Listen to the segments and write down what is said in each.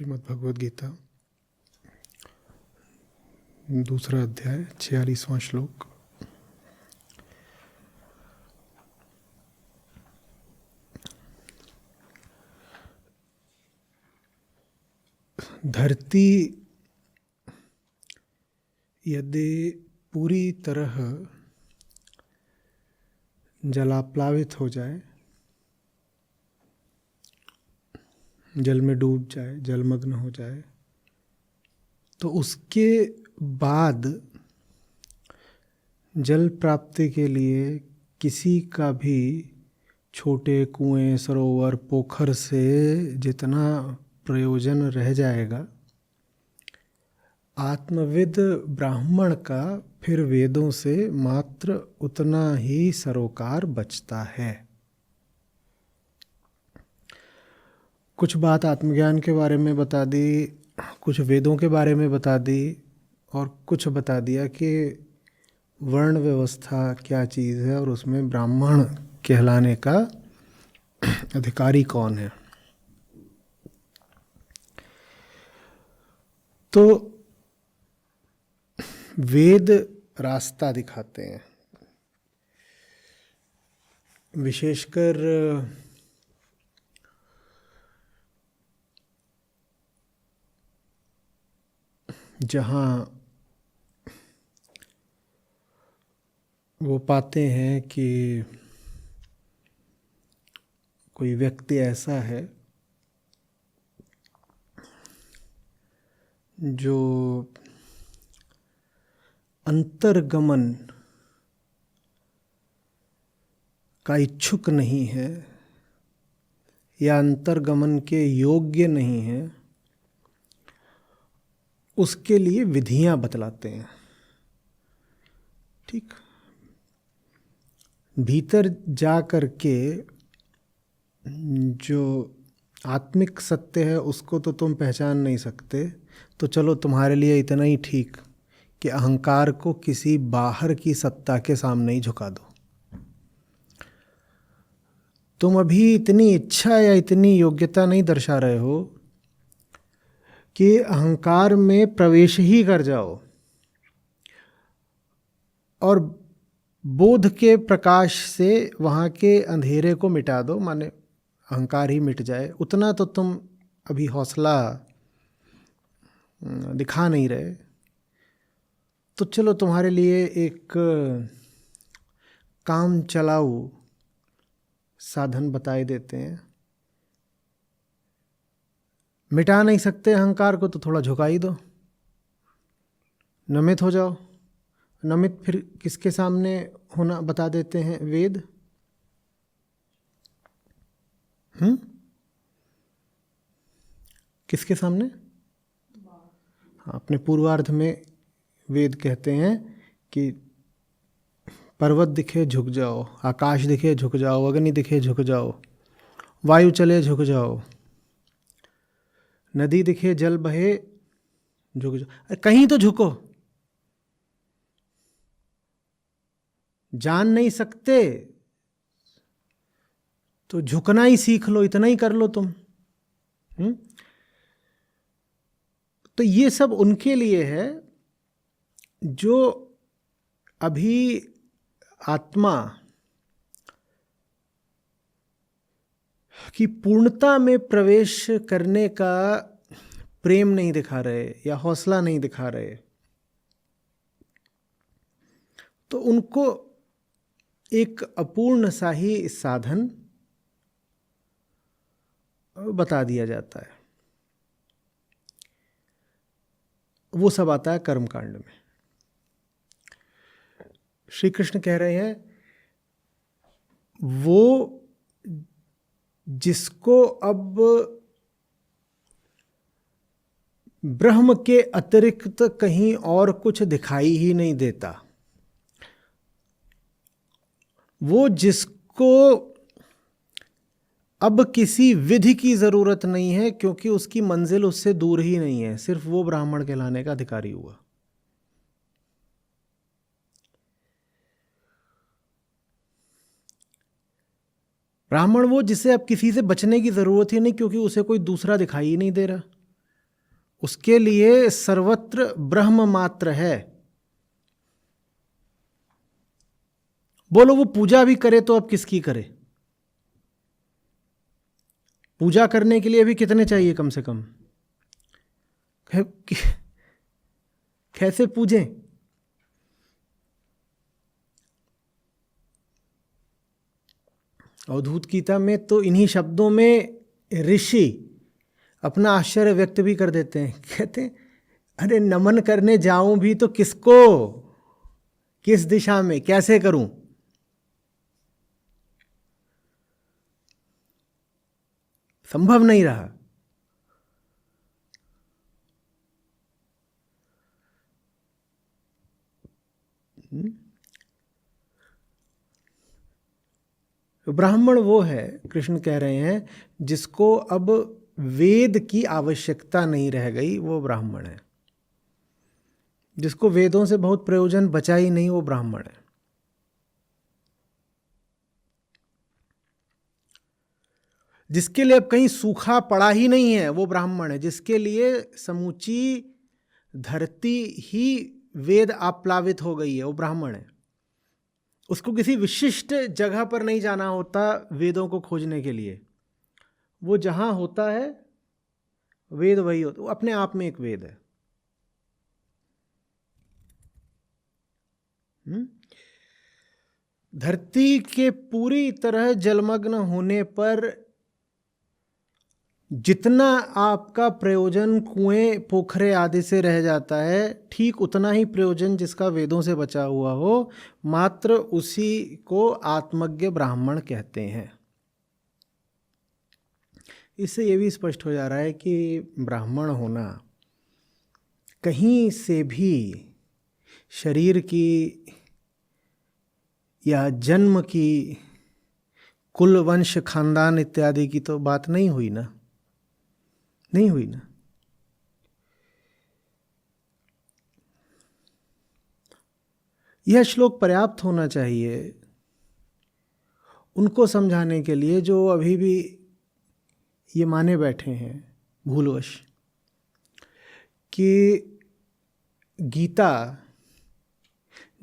श्रीमद् भगवद गीता, दूसरा अध्याय, 46वां श्लोक। धरती यदि पूरी तरह जलाप्लावित हो जाए, जल में डूब जाए, जलमग्न हो जाए, तो उसके बाद जल प्राप्ति के लिए किसी का भी छोटे कुएं, सरोवर, पोखर से जितना प्रयोजन रह जाएगा, आत्मविद ब्राह्मण का फिर वेदों से मात्र उतना ही सरोकार बचता है। कुछ बात आत्मज्ञान के बारे में बता दी, कुछ वेदों के बारे में बता दी, और कुछ बता दिया कि वर्ण व्यवस्था क्या चीज़ है और उसमें ब्राह्मण कहलाने का अधिकारी कौन है। तो वेद रास्ता दिखाते हैं, विशेषकर जहाँ वो पाते हैं कि कोई व्यक्ति ऐसा है जो अंतर्गमन का इच्छुक नहीं है या अंतर्गमन के योग्य नहीं है, उसके लिए विधियां बतलाते हैं। ठीक, भीतर जा कर के जो आत्मिक सत्य है उसको तो तुम पहचान नहीं सकते, तो चलो तुम्हारे लिए इतना ही ठीक कि अहंकार को किसी बाहर की सत्ता के सामने ही झुका दो। तुम अभी इतनी इच्छा या इतनी योग्यता नहीं दर्शा रहे हो कि अहंकार में प्रवेश ही कर जाओ और बोध के प्रकाश से वहाँ के अंधेरे को मिटा दो, माने अहंकार ही मिट जाए। उतना तो तुम अभी हौसला दिखा नहीं रहे, तो चलो तुम्हारे लिए एक काम चलाऊ साधन बताए देते हैं। मिटा नहीं सकते अहंकार को तो थोड़ा झुका ही दो, नमित हो जाओ। नमित फिर किसके सामने होना बता देते हैं वेद? किसके सामने? हाँ, अपने पूर्वार्ध में वेद कहते हैं कि पर्वत दिखे झुक जाओ, आकाश दिखे झुक जाओ, अग्नि दिखे झुक जाओ, वायु चले झुक जाओ, नदी दिखे जल बहे झुक जाओ। कहीं तो झुको। जान नहीं सकते तो झुकना ही सीख लो, इतना ही कर लो तुम। तो ये सब उनके लिए है जो अभी आत्मा की पूर्णता में प्रवेश करने का प्रेम नहीं दिखा रहे या हौसला नहीं दिखा रहे, तो उनको एक अपूर्ण सा ही साधन बता दिया जाता है। वो सब आता है कर्मकांड में। श्री कृष्ण कह रहे हैं वो जिसको अब ब्रह्म के अतिरिक्त कहीं और कुछ दिखाई ही नहीं देता, वो जिसको अब किसी विधि की जरूरत नहीं है क्योंकि उसकी मंजिल उससे दूर ही नहीं है, सिर्फ वो ब्राह्मण कहलाने का अधिकारी हुआ। ब्राह्मण वो जिसे अब किसी से बचने की जरूरत ही नहीं क्योंकि उसे कोई दूसरा दिखाई ही नहीं दे रहा। उसके लिए सर्वत्र ब्रह्म मात्र है। बोलो वो पूजा भी करे तो अब किसकी करे? पूजा करने के लिए भी कितने चाहिए कम से कम? कैसे पूजें? अवधूत गीता में तो इन्हीं शब्दों में ऋषि अपना आश्चर्य व्यक्त भी कर देते हैं। कहते हैं अरे नमन करने जाऊं भी तो किसको, किस दिशा में, कैसे करूं? संभव नहीं रहा। ब्राह्मण वो है, कृष्ण कह रहे हैं, जिसको अब वेद की आवश्यकता नहीं रह गई, वो ब्राह्मण है। जिसको वेदों से बहुत प्रयोजन बचा ही नहीं, वो ब्राह्मण है। जिसके लिए अब कहीं सूखा पड़ा ही नहीं है, वो ब्राह्मण है। जिसके लिए समूची धरती ही वेद आप्लावित हो गई है, वो ब्राह्मण है। उसको किसी विशिष्ट जगह पर नहीं जाना होता वेदों को खोजने के लिए। वो जहां होता है वेद वही होता, वो अपने आप में एक वेद है। धरती के पूरी तरह जलमग्न होने पर जितना आपका प्रयोजन कुएं पोखरे आदि से रह जाता है, ठीक उतना ही प्रयोजन जिसका वेदों से बचा हुआ हो, मात्र उसी को आत्मज्ञ ब्राह्मण कहते हैं। इससे ये भी स्पष्ट हो जा रहा है कि ब्राह्मण होना कहीं से भी शरीर की या जन्म की, कुल वंश खानदान इत्यादि की तो बात नहीं हुई ना, नहीं हुई ना। यह श्लोक पर्याप्त होना चाहिए उनको समझाने के लिए जो अभी भी ये माने बैठे हैं भूलवश कि गीता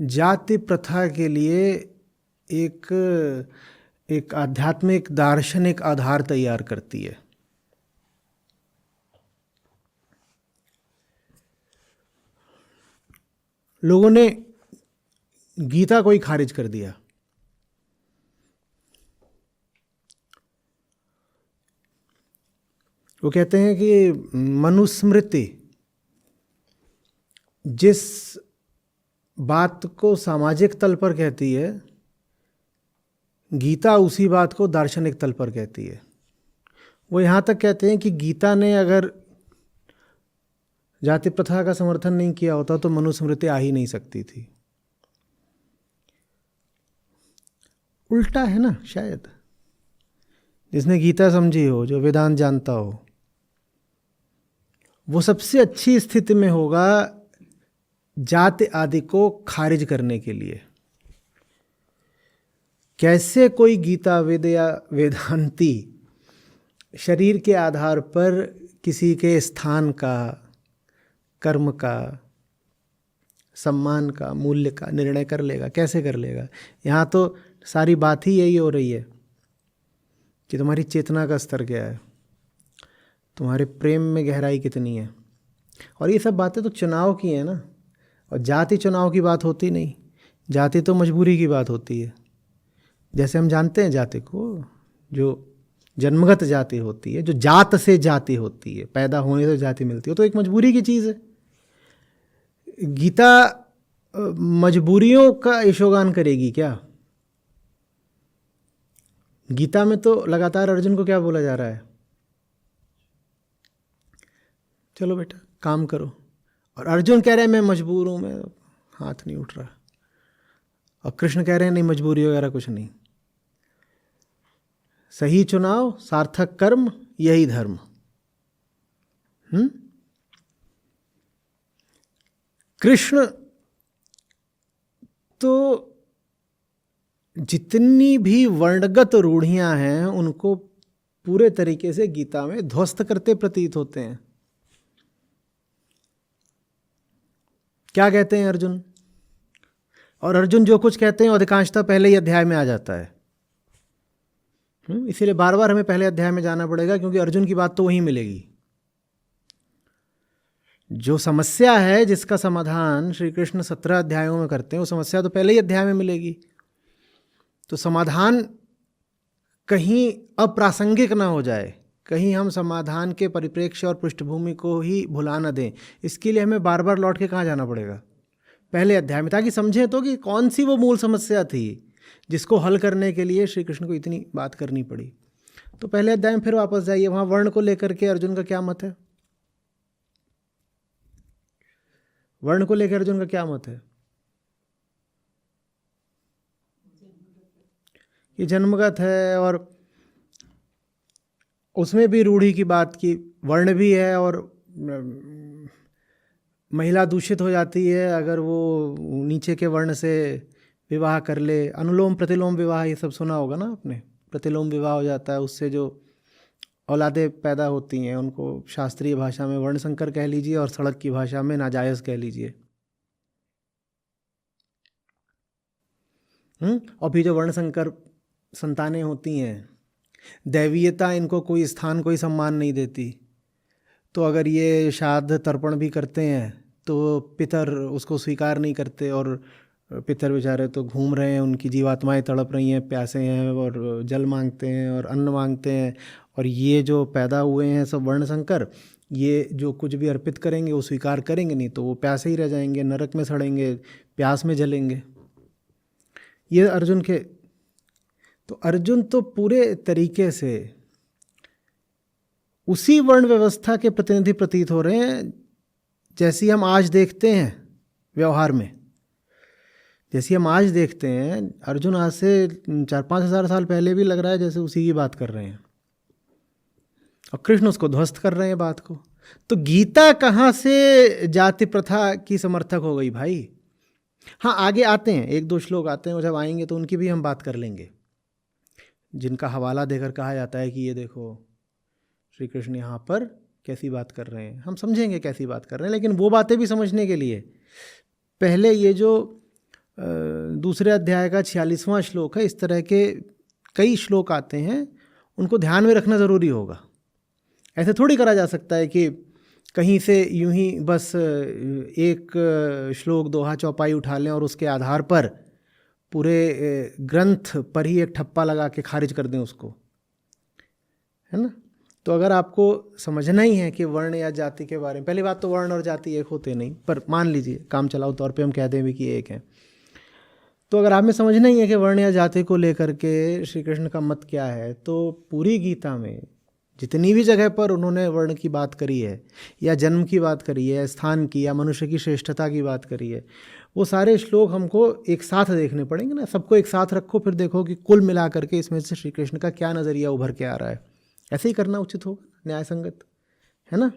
जाति प्रथा के लिए एक आध्यात्मिक दार्शनिक आधार तैयार करती है। लोगों ने गीता को ही खारिज कर दिया। वो कहते हैं कि मनुस्मृति जिस बात को सामाजिक तल पर कहती है, गीता उसी बात को दार्शनिक तल पर कहती है। वो यहाँ तक कहते हैं कि गीता ने अगर जाति प्रथा का समर्थन नहीं किया होता तो मनुस्मृति आ ही नहीं सकती थी। उल्टा है ना, शायद जिसने गीता समझी हो, जो वेदांत जानता हो, वो सबसे अच्छी स्थिति में होगा जाति आदि को खारिज करने के लिए। कैसे कोई गीता वेद या वेदांती शरीर के आधार पर किसी के स्थान का, कर्म का, सम्मान का, मूल्य का निर्णय कर लेगा? कैसे कर लेगा? यहाँ तो सारी बात ही यही हो रही है कि तुम्हारी चेतना का स्तर क्या है, तुम्हारे प्रेम में गहराई कितनी है। और ये सब बातें तो चुनाव की हैं ना, और जाति चुनाव की बात होती नहीं, जाति तो मजबूरी की बात होती है। जैसे हम जानते हैं जाति को, जो जन्मगत जाति होती है, जो जात से जाति होती है, पैदा होने से जाति मिलती है, तो एक मजबूरी की चीज़ है। गीता मजबूरियों का यशोगान करेगी क्या? गीता में तो लगातार अर्जुन को क्या बोला जा रहा है? चलो बेटा काम करो। और अर्जुन कह रहे हैं मैं मजबूर हूं, मैं हाथ नहीं उठ रहा। और कृष्ण कह रहे हैं नहीं, मजबूरी वगैरह कुछ नहीं, सही चुनाव, सार्थक कर्म, यही धर्म। कृष्ण तो जितनी भी वर्णगत रूढ़ियां हैं उनको पूरे तरीके से गीता में ध्वस्त करते प्रतीत होते हैं। क्या कहते हैं अर्जुन, और अर्जुन जो कुछ कहते हैं अधिकांशतः पहले ही अध्याय में आ जाता है। इसीलिए बार बार हमें पहले अध्याय में जाना पड़ेगा, क्योंकि अर्जुन की बात तो वहीं मिलेगी। जो समस्या है जिसका समाधान श्री कृष्ण 17 अध्यायों में करते हैं, वो समस्या तो पहले ही अध्याय में मिलेगी। तो समाधान कहीं अप्रासंगिक ना हो जाए, कहीं हम समाधान के परिप्रेक्ष्य और पृष्ठभूमि को ही भुला न दें, इसके लिए हमें बार बार लौट के कहाँ जाना पड़ेगा, पहले अध्याय में, ताकि समझें तो कि कौन सी वो मूल समस्या थी जिसको हल करने के लिए श्री कृष्ण को इतनी बात करनी पड़ी। तो पहले अध्याय में फिर वापस जाइए, वहाँ वर्ण को लेकर के अर्जुन का क्या मत है, वर्ण को लेकर अर्जुन का क्या मत है? ये जन्मगत है, और उसमें भी रूढ़ी की बात की, वर्ण भी है, और महिला दूषित हो जाती है अगर वो नीचे के वर्ण से विवाह कर ले। अनुलोम प्रतिलोम विवाह ये सब सुना होगा ना आपने, प्रतिलोम विवाह हो जाता है, उससे जो औलादें पैदा होती हैं उनको शास्त्रीय भाषा में वर्ण संकर कह लीजिए, और सड़क की भाषा में नाजायज़ कह लीजिए। और भी जो वर्ण संकर संतानें होती हैं, दैवीयता इनको कोई स्थान कोई सम्मान नहीं देती, तो अगर ये श्राद्ध तर्पण भी करते हैं तो पितर उसको स्वीकार नहीं करते, और पितर बेचारे तो घूम रहे हैं, उनकी जीवात्माएं तड़प रही हैं, प्यासे हैं, और जल मांगते हैं और अन्न मांगते हैं, और ये जो पैदा हुए हैं सब वर्ण संकर, ये जो कुछ भी अर्पित करेंगे वो स्वीकार करेंगे नहीं, तो वो प्यासे ही रह जाएंगे, नरक में सड़ेंगे, प्यास में जलेंगे। ये अर्जुन के, तो अर्जुन तो पूरे तरीके से उसी वर्ण व्यवस्था के प्रतिनिधि प्रतीत हो रहे हैं जैसी हम आज देखते हैं व्यवहार में। जैसी हम आज देखते हैं, अर्जुन आज से 4-5 हज़ार साल पहले भी लग रहा है जैसे उसी की बात कर रहे हैं, और कृष्ण उसको ध्वस्त कर रहे हैं बात को। तो गीता कहाँ से जाति प्रथा की समर्थक हो गई भाई? हाँ, आगे आते हैं, 1-2 श्लोक आते हैं, और जब आएंगे तो उनकी भी हम बात कर लेंगे, जिनका हवाला देकर कहा जाता है कि ये देखो श्री कृष्ण यहाँ पर कैसी बात कर रहे हैं। हम समझेंगे कैसी बात कर रहे हैं, लेकिन वो बातें भी समझने के लिए पहले ये जो दूसरे अध्याय का 46वां श्लोक है, इस तरह के कई श्लोक आते हैं, उनको ध्यान में रखना ज़रूरी होगा। ऐसे थोड़ी करा जा सकता है कि कहीं से यूं ही बस एक श्लोक दोहा चौपाई उठा लें और उसके आधार पर पूरे ग्रंथ पर ही एक ठप्पा लगा के खारिज कर दें उसको, है ना। तो अगर आपको समझना ही है कि वर्ण या जाति के बारे में, पहली बात तो वर्ण और जाति एक होते नहीं, पर मान लीजिए काम चलाऊ तौर पे हम कह दें भी कि एक है, तो अगर आप में समझना ही है कि वर्ण या जाति को लेकर के श्री कृष्ण का मत क्या है, तो पूरी गीता में जितनी भी जगह पर उन्होंने वर्ण की बात करी है, या जन्म की बात करी है, स्थान की, या मनुष्य की श्रेष्ठता की बात करी है, वो सारे श्लोक हमको एक साथ देखने पड़ेंगे ना। सबको एक साथ रखो, फिर देखो कि कुल मिला करके इसमें से श्री कृष्ण का क्या नज़रिया उभर के आ रहा है। ऐसे ही करना उचित होगा, न्याय संगत है ना।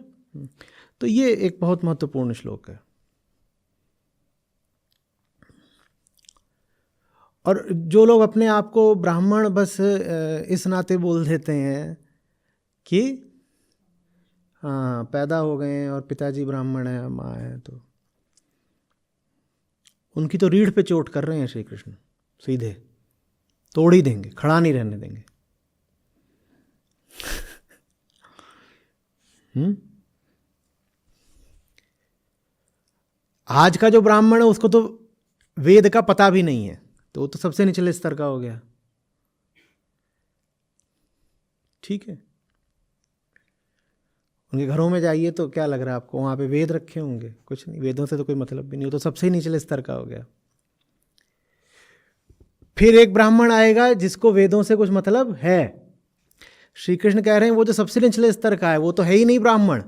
तो ये एक बहुत महत्वपूर्ण श्लोक है। और जो लोग अपने आप को ब्राह्मण बस इस नाते बोल देते हैं कि हाँ पैदा हो गए हैं और पिताजी ब्राह्मण है, माँ है, तो उनकी तो रीढ़ पे चोट कर रहे हैं श्री कृष्ण, सीधे तोड़ ही देंगे, खड़ा नहीं रहने देंगे। आज का जो ब्राह्मण है उसको तो वेद का पता भी नहीं है, तो वो तो सबसे निचले स्तर का हो गया। ठीक है, उनके घरों में जाइए तो क्या लग रहा है आपको, वहाँ पे वेद रखे होंगे? कुछ नहीं, वेदों से तो कोई मतलब भी नहीं, वो तो सबसे निचले स्तर का हो गया। फिर एक ब्राह्मण आएगा जिसको वेदों से कुछ मतलब है। श्री कृष्ण कह रहे हैं वो जो सबसे निचले स्तर का है वो तो है ही नहीं ब्राह्मण।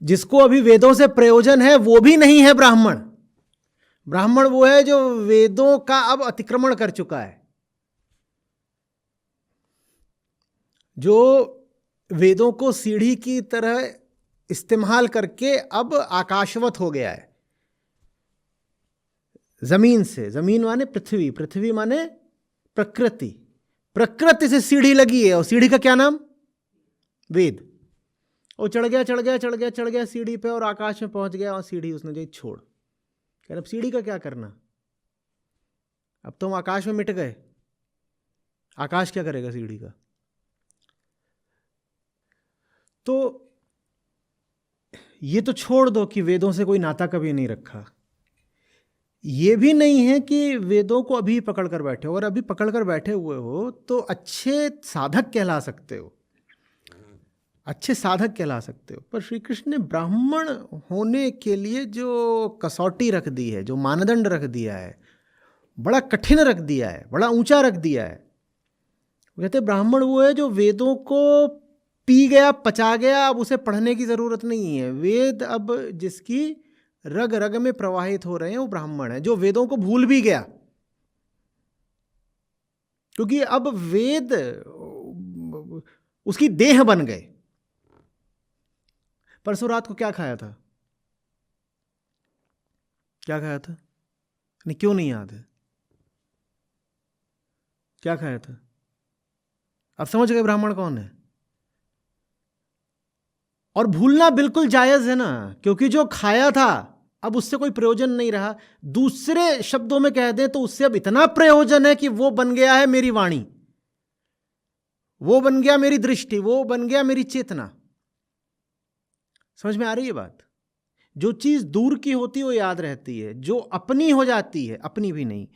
जिसको अभी वेदों से प्रयोजन है वो भी नहीं है ब्राह्मण। ब्राह्मण वो है जो वेदों का अब अतिक्रमण कर चुका है, जो वेदों को सीढ़ी की तरह इस्तेमाल करके अब आकाशवत हो गया है। जमीन से, जमीन माने पृथ्वी, पृथ्वी माने प्रकृति, प्रकृति से सीढ़ी लगी है, और सीढ़ी का क्या नाम? वेद। और चढ़ गया सीढ़ी पे, और आकाश में पहुंच गया, और सीढ़ी उसने दी छोड़, कह रहे अब सीढ़ी का क्या करना, अब तो हम आकाश में मिट गए, आकाश क्या करेगा सीढ़ी का। तो ये तो छोड़ दो कि वेदों से कोई नाता कभी नहीं रखा, ये भी नहीं है कि वेदों को अभी पकड़ कर बैठे हो, और अभी पकड़ कर बैठे हुए हो तो अच्छे साधक कहला सकते हो, अच्छे साधक कहला सकते हो। पर श्री कृष्ण ने ब्राह्मण होने के लिए जो कसौटी रख दी है, जो मानदंड रख दिया है, बड़ा कठिन रख दिया है, बड़ा ऊंचा रख दिया है। कहते ब्राह्मण वो है जो वेदों को पी गया, पचा गया, अब उसे पढ़ने की जरूरत नहीं है। वेद अब जिसकी रग रग में प्रवाहित हो रहे हैं वो ब्राह्मण है। जो वेदों को भूल भी गया, क्योंकि अब वेद उसकी देह बन गए। परसों रात को क्या खाया था, क्या खाया था, नहीं क्यों नहीं याद है, क्या खाया था? अब समझ गए ब्राह्मण कौन है। और भूलना बिल्कुल जायज है ना, क्योंकि जो खाया था अब उससे कोई प्रयोजन नहीं रहा। दूसरे शब्दों में कह दें तो उससे अब इतना प्रयोजन है कि वो बन गया है मेरी वाणी, वो बन गया मेरी दृष्टि, वो बन गया मेरी चेतना। समझ में आ रही है बात? जो चीज दूर की होती है वो याद रहती है, जो अपनी हो जाती है, अपनी भी नहीं,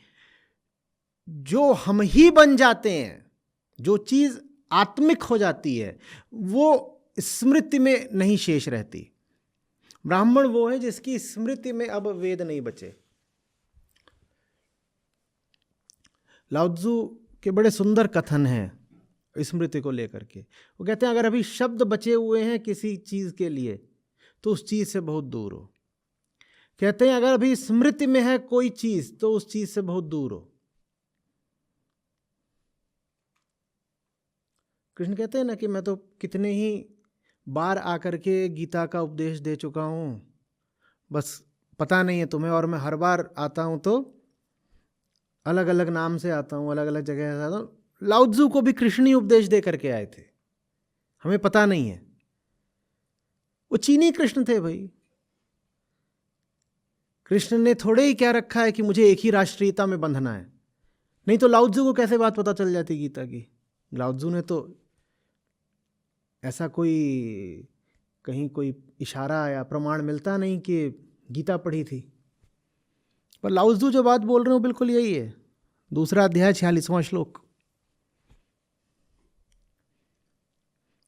जो हम ही बन जाते हैं, जो चीज आत्मिक हो जाती है वो स्मृति में नहीं शेष रहती। ब्राह्मण वो है जिसकी स्मृति में अब वेद नहीं बचे। लाओत्जू के बड़े सुंदर कथन हैं स्मृति को लेकर के। वो कहते हैं अगर अभी शब्द बचे हुए हैं किसी चीज के लिए तो उस चीज से बहुत दूर हो। कहते हैं अगर अभी स्मृति में है कोई चीज तो उस चीज से बहुत दूर हो। कृष्ण कहते हैं ना कि मैं तो कितने ही बार आकर के गीता का उपदेश दे चुका हूं, बस पता नहीं है तुम्हें, और मैं हर बार आता हूं तो अलग अलग नाम से आता हूं, अलग अलग जगह से आता हूं। लाओत्जू को भी कृष्ण ही उपदेश दे करके आए थे, हमें पता नहीं है। वो चीनी कृष्ण थे भाई। कृष्ण ने थोड़े ही क्या रखा है कि मुझे एक ही राष्ट्रीयता में बंधना है, नहीं तो लाओत्जू को कैसे बात पता चल जाती गीता की। लाओत्जू ने तो ऐसा कोई कहीं कोई इशारा या प्रमाण मिलता नहीं कि गीता पढ़ी थी। पर लाओत्जू जो बात बोल रहे हो बिल्कुल यही है। दूसरा अध्याय 46वां श्लोक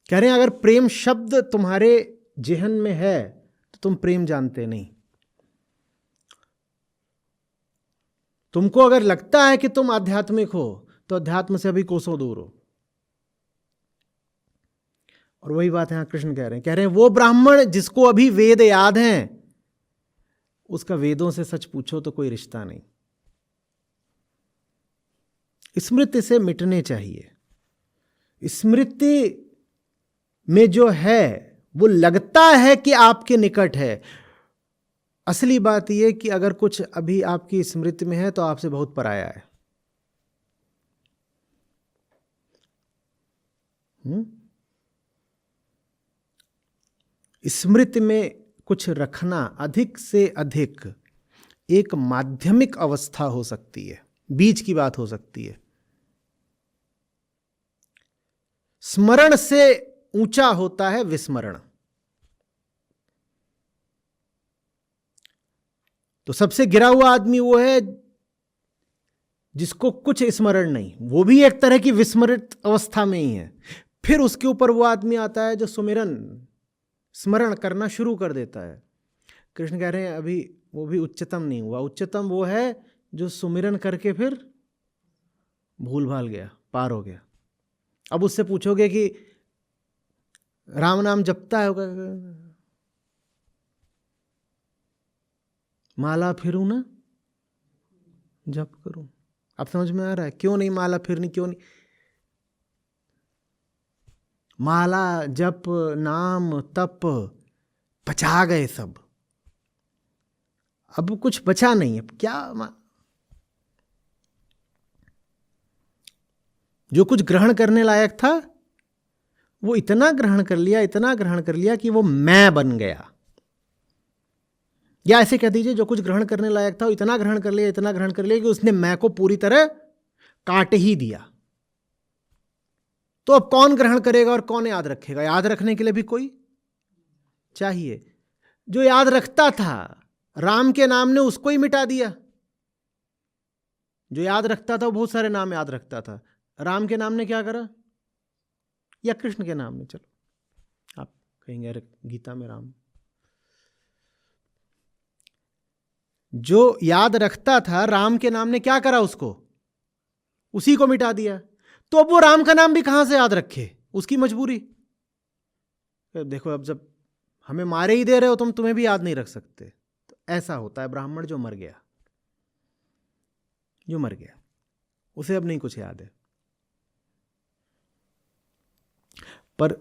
कह रहे हैं अगर प्रेम शब्द तुम्हारे जेहन में है तो तुम प्रेम जानते नहीं। तुमको अगर लगता है कि तुम आध्यात्मिक हो तो अध्यात्म से अभी कोसों दूर हो। और वही बात यहां कृष्ण कह रहे हैं वो ब्राह्मण जिसको अभी वेद याद हैं उसका वेदों से सच पूछो तो कोई रिश्ता नहीं। स्मृति से मिटने चाहिए। स्मृति में जो है वो लगता है कि आपके निकट है। असली बात यह कि अगर कुछ अभी आपकी स्मृति में है तो आपसे बहुत पराया है। स्मृति में कुछ रखना अधिक से अधिक एक माध्यमिक अवस्था हो सकती है, बीच की बात हो सकती है। स्मरण से ऊंचा होता है विस्मरण। तो सबसे गिरा हुआ आदमी वो है जिसको कुछ स्मरण नहीं, वो भी एक तरह की विस्मृत अवस्था में ही है। फिर उसके ऊपर वो आदमी आता है जो स्मरण करना शुरू कर देता है। कृष्ण कह रहे हैं अभी वो भी उच्चतम नहीं हुआ। उच्चतम वो है जो सुमिरन करके फिर भूल भाल गया, पार हो गया। अब उससे पूछोगे कि राम नाम जपता है, होगा माला फिरूं ना जप करूं। अब समझ में आ रहा है क्यों नहीं माला फिरनी, क्यों नहीं माला जप नाम तप पचा गए सब, अब कुछ बचा नहीं। अब क्या जो कुछ ग्रहण करने लायक था वो इतना ग्रहण कर लिया, इतना ग्रहण कर लिया कि वो मैं बन गया। या ऐसे कह दीजिए जो कुछ ग्रहण करने लायक था वो इतना ग्रहण कर लिया, इतना ग्रहण कर लिया कि उसने मैं को पूरी तरह काट ही दिया। तो अब कौन ग्रहण करेगा और कौन याद रखेगा? याद रखने के लिए भी कोई चाहिए। जो याद रखता था राम के नाम ने उसको ही मिटा दिया। जो याद रखता था वो बहुत सारे नाम याद रखता था, राम के नाम ने क्या करा? या कृष्ण के नाम ने, चलो आप कहेंगे अरे गीता में राम। जो याद रखता था राम के नाम ने क्या करा? उसको, उसी को मिटा दिया। तो अब वो राम का नाम भी कहां से याद रखे? उसकी मजबूरी। देखो अब जब हमें मारे ही दे रहे हो तुम, तुम्हें भी याद नहीं रख सकते। तो ऐसा होता है ब्राह्मण जो मर गया, जो मर गया उसे अब नहीं कुछ याद है। पर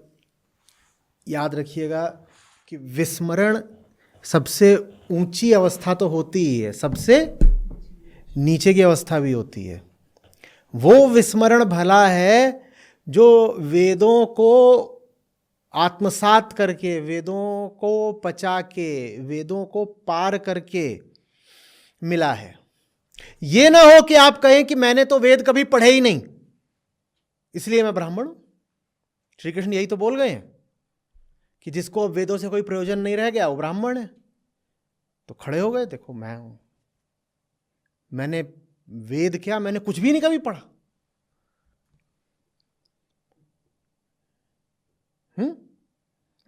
याद रखिएगा कि विस्मरण सबसे ऊंची अवस्था तो होती ही है, सबसे नीचे की अवस्था भी होती है। वो विस्मरण भला है जो वेदों को आत्मसात करके, वेदों को पचा के, वेदों को पार करके मिला है। ये ना हो कि आप कहें कि मैंने तो वेद कभी पढ़े ही नहीं इसलिए मैं ब्राह्मण हूं। श्री कृष्ण यही तो बोल गए हैं कि जिसको वेदों से कोई प्रयोजन नहीं रह गया वो ब्राह्मण है। तो खड़े हो गए, देखो मैं हूं, मैंने वेद क्या, मैंने कुछ भी नहीं कभी पढ़ा।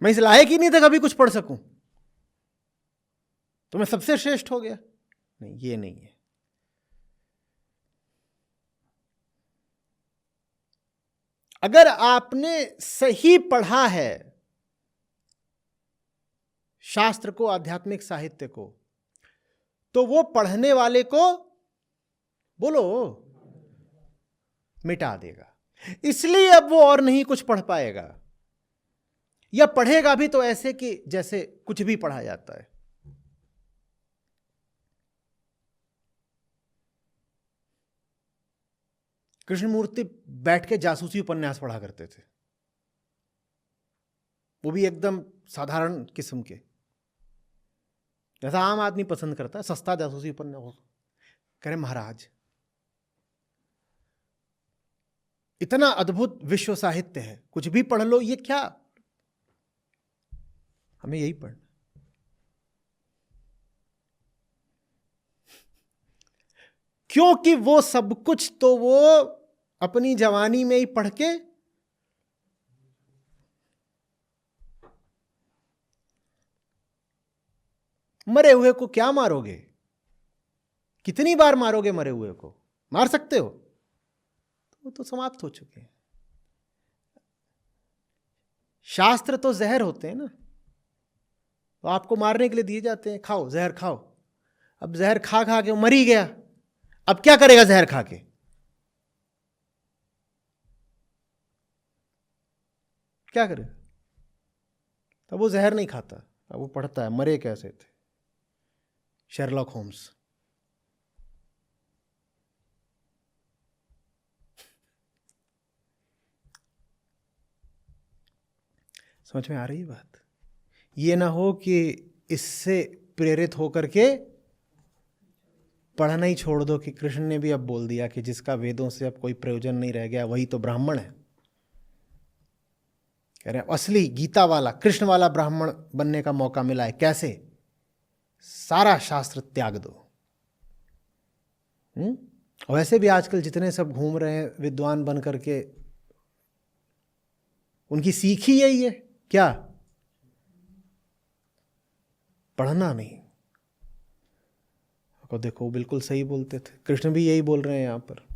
मैं इस लायक ही नहीं था कभी कुछ पढ़ सकूं, तो मैं सबसे श्रेष्ठ हो गया। नहीं, ये नहीं है। अगर आपने सही पढ़ा है शास्त्र को, आध्यात्मिक साहित्य को, तो वो पढ़ने वाले को बोलो मिटा देगा। इसलिए अब वो और नहीं कुछ पढ़ पाएगा, या पढ़ेगा भी तो ऐसे कि जैसे कुछ भी पढ़ा जाता है। कृष्णमूर्ति बैठ के जासूसी उपन्यास पढ़ा करते थे, वो भी एकदम साधारण किस्म के, जैसा आम आदमी पसंद करता है, सस्ता जासूसी उपन्यास। कह रहे महाराज इतना अद्भुत विश्व साहित्य है, कुछ भी पढ़ लो, ये क्या, हमें यही पढ़ना। क्योंकि वो सब कुछ तो वो अपनी जवानी में ही पढ़ के मरे हुए को क्या मारोगे? कितनी बार मारोगे मरे हुए को? मार सकते हो? वो तो समाप्त हो चुके हैं। शास्त्र तो जहर होते हैं ना, तो आपको मारने के लिए दिए जाते हैं, खाओ जहर खाओ। अब जहर खा खा के मर ही गया, अब क्या करेगा जहर खा के? क्या करेगा? तब वो जहर नहीं खाता, अब वो पढ़ता है मरे कैसे थे, शेरलॉक होम्स। समझ में आ रही है बात? ये ना हो कि इससे प्रेरित होकर के पढ़ना ही छोड़ दो कि कृष्ण ने भी अब बोल दिया कि जिसका वेदों से अब कोई प्रयोजन नहीं रह गया वही तो ब्राह्मण है। कह रहे असली गीता वाला, कृष्ण वाला ब्राह्मण बनने का मौका मिला है। कैसे? सारा शास्त्र त्याग दो। वैसे भी आजकल जितने सब घूम रहे हैं विद्वान बन करके, उनकी सीख ही यही है, क्या? पढ़ना नहीं। को देखो वो बिल्कुल सही बोलते थे, कृष्ण भी यही बोल रहे हैं। यहां पर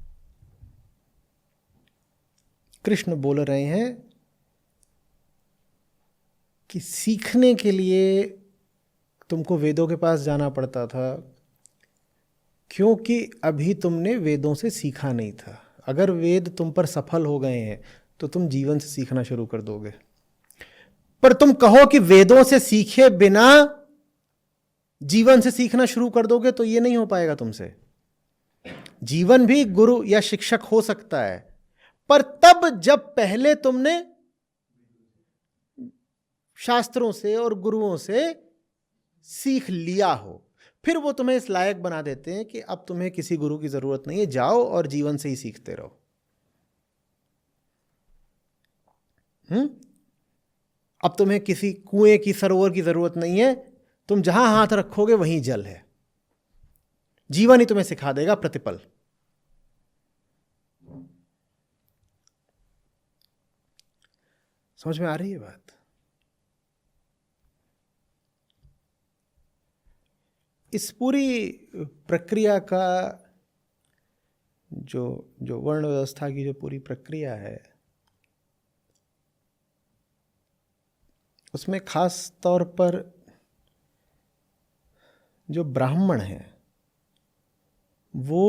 कृष्ण बोल रहे हैं कि सीखने के लिए तुमको वेदों के पास जाना पड़ता था, क्योंकि अभी तुमने वेदों से सीखा नहीं था। अगर वेद तुम पर सफल हो गए हैं तो तुम जीवन से सीखना शुरू कर दोगे। पर तुम कहो कि वेदों से सीखे बिना जीवन से सीखना शुरू कर दोगे तो ये नहीं हो पाएगा तुमसे। जीवन भी गुरु या शिक्षक हो सकता है, पर तब जब पहले तुमने शास्त्रों से और गुरुओं से सीख लिया हो, फिर वो तुम्हें इस लायक बना देते हैं कि अब तुम्हें किसी गुरु की जरूरत नहीं है, जाओ और जीवन से ही सीखते रहो। अब तुम्हें किसी कुएं की, सरोवर की जरूरत नहीं है, तुम जहां हाथ रखोगे वहीं जल है। जीवन ही तुम्हें सिखा देगा प्रतिपल। समझ में आ रही है बात? इस पूरी प्रक्रिया का जो वर्ण व्यवस्था की जो पूरी प्रक्रिया है, उसमें खास तौर पर जो ब्राह्मण है वो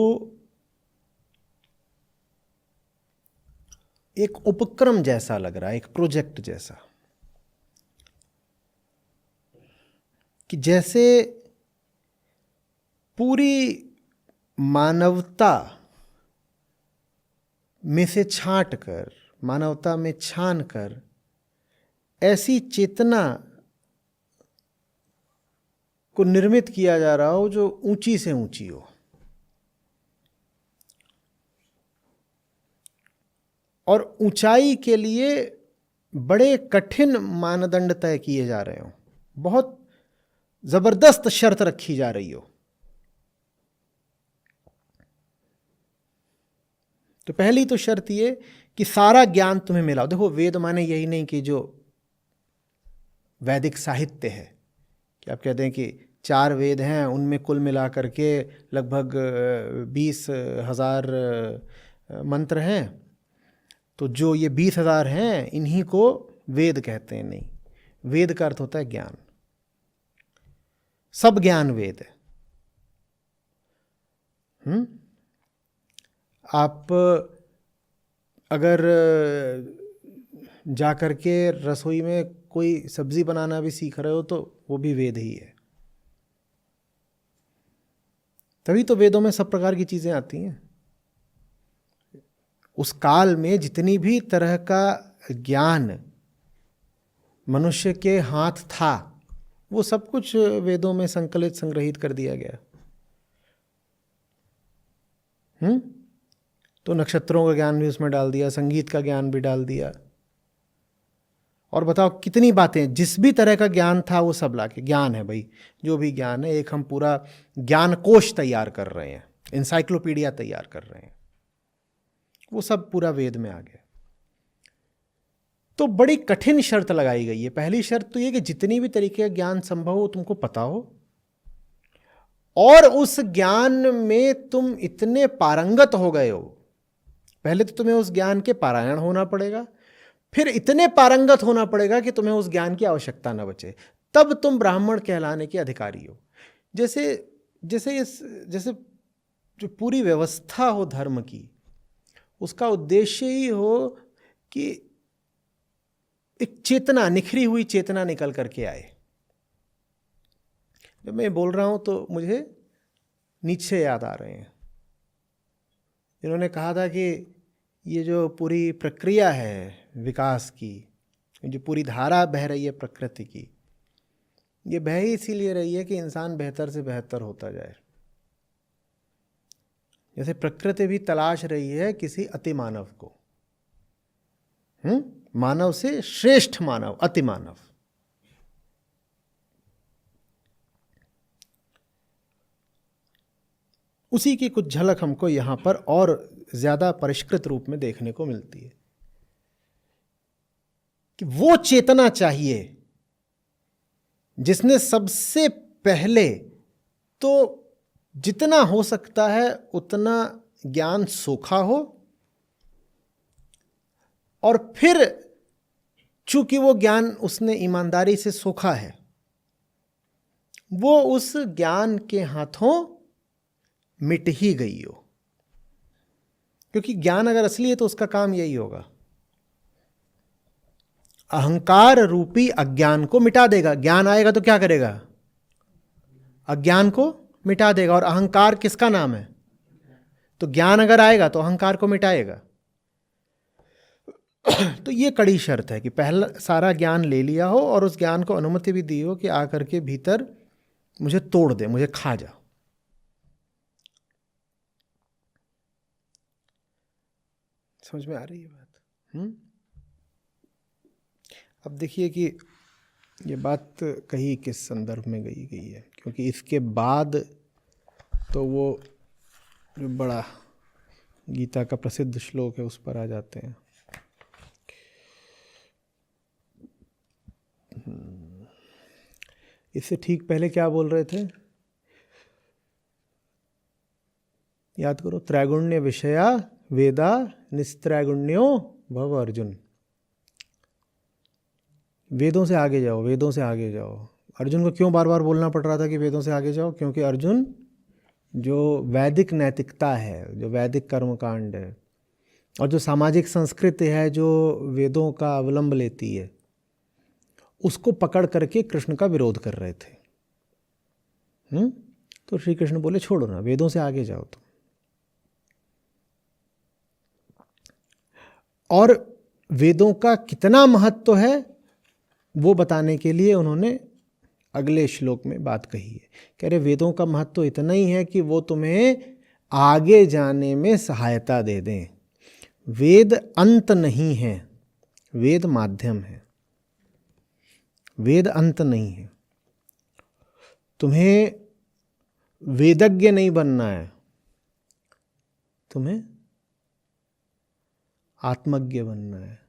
एक उपक्रम जैसा लग रहा है, एक प्रोजेक्ट जैसा, कि जैसे पूरी मानवता में से छांट कर, मानवता में छान कर ऐसी चेतना को निर्मित किया जा रहा हो जो ऊंची से ऊंची हो, और ऊंचाई के लिए बड़े कठिन मानदंड तय किए जा रहे हो, बहुत जबरदस्त शर्त रखी जा रही हो। तो पहली तो शर्त ये कि सारा ज्ञान तुम्हें मिला हो। देखो, वेद माने यही नहीं कि जो वैदिक साहित्य है, कि आप कहते हैं कि 4 वेद हैं, उनमें कुल मिला करके लगभग 20,000 मंत्र हैं, तो जो ये 20,000 हैं इन्हीं को वेद कहते हैं। नहीं, वेद का अर्थ होता है ज्ञान। सब ज्ञान वेद है। आप अगर जा कर के रसोई में कोई सब्जी बनाना भी सीख रहे हो तो वो भी वेद ही है। तभी तो वेदों में सब प्रकार की चीजें आती हैं। उस काल में जितनी भी तरह का ज्ञान मनुष्य के हाथ था, वो सब कुछ वेदों में संकलित, संग्रहित कर दिया गया। तो नक्षत्रों का ज्ञान भी उसमें डाल दिया, संगीत का ज्ञान भी डाल दिया, और बताओ कितनी बातें, जिस भी तरह का ज्ञान था वो सब लाके, ज्ञान है भाई, जो भी ज्ञान है, एक हम पूरा ज्ञान कोश तैयार कर रहे हैं, इंसाइक्लोपीडिया तैयार कर रहे हैं, वो सब पूरा वेद में आ गया। तो बड़ी कठिन शर्त लगाई गई है। पहली शर्त तो ये कि जितनी भी तरीके का ज्ञान संभव हो तुमको पता हो, और उस ज्ञान में तुम इतने पारंगत हो गए हो। पहले तो तुम्हें उस ज्ञान के पारायण होना पड़ेगा, फिर इतने पारंगत होना पड़ेगा कि तुम्हें उस ज्ञान की आवश्यकता न बचे, तब तुम ब्राह्मण कहलाने के अधिकारी हो। जैसे जो पूरी व्यवस्था हो धर्म की, उसका उद्देश्य ही हो कि एक चेतना, निखरी हुई चेतना निकल करके आए। जब मैं बोल रहा हूं तो मुझे नीचे याद आ रहे हैं। इन्होंने कहा था कि ये जो पूरी प्रक्रिया है विकास की, जो पूरी धारा बह रही है प्रकृति की, ये बह ही इसीलिए रही है कि इंसान बेहतर से बेहतर होता जाए। जैसे प्रकृति भी तलाश रही है किसी अति मानव को, मानव से श्रेष्ठ मानव, अति मानव। उसी की कुछ झलक हमको यहां पर और ज्यादा परिष्कृत रूप में देखने को मिलती है कि वो चेतना चाहिए जिसने सबसे पहले तो जितना हो सकता है उतना ज्ञान सोखा हो, और फिर चूंकि वो ज्ञान उसने ईमानदारी से सोखा है, वो उस ज्ञान के हाथों मिट ही गई हो। क्योंकि ज्ञान अगर असली है तो उसका काम यही होगा, अहंकार रूपी अज्ञान को मिटा देगा। ज्ञान आएगा तो क्या करेगा? अज्ञान को मिटा देगा। और अहंकार किसका नाम है? तो ज्ञान अगर आएगा तो अहंकार को मिटाएगा। तो ये कड़ी शर्त है कि पहला सारा ज्ञान ले लिया हो और उस ज्ञान को अनुमति भी दी हो कि आकर के भीतर मुझे तोड़ दे, मुझे खा जा। समझ में आ रही है बात? अब देखिए कि ये बात कही किस संदर्भ में गई है, क्योंकि इसके बाद तो वो जो बड़ा गीता का प्रसिद्ध श्लोक है उस पर आ जाते हैं। इससे ठीक पहले क्या बोल रहे थे, याद करो। त्रैगुण्य विषया वेदा निस्त्रैगुण्यो भव अर्जुन। वेदों से आगे जाओ, वेदों से आगे जाओ। अर्जुन को क्यों बार बार बोलना पड़ रहा था कि वेदों से आगे जाओ? क्योंकि अर्जुन जो वैदिक नैतिकता है, जो वैदिक कर्मकांड है और जो सामाजिक संस्कृति है जो वेदों का अवलंब लेती है, उसको पकड़ करके कृष्ण का विरोध कर रहे थे। तो श्री कृष्ण बोले छोड़ो ना, वेदों से आगे जाओ तुम। और वेदों का कितना महत्व है वो बताने के लिए उन्होंने अगले श्लोक में बात कही है। कह रहे वेदों का महत्व इतना ही है कि वो तुम्हें आगे जाने में सहायता दे दें। वेद अंत नहीं है, वेद माध्यम है, वेद अंत नहीं है। तुम्हें वेदज्ञ नहीं बनना है, तुम्हें आत्मज्ञ बनना है।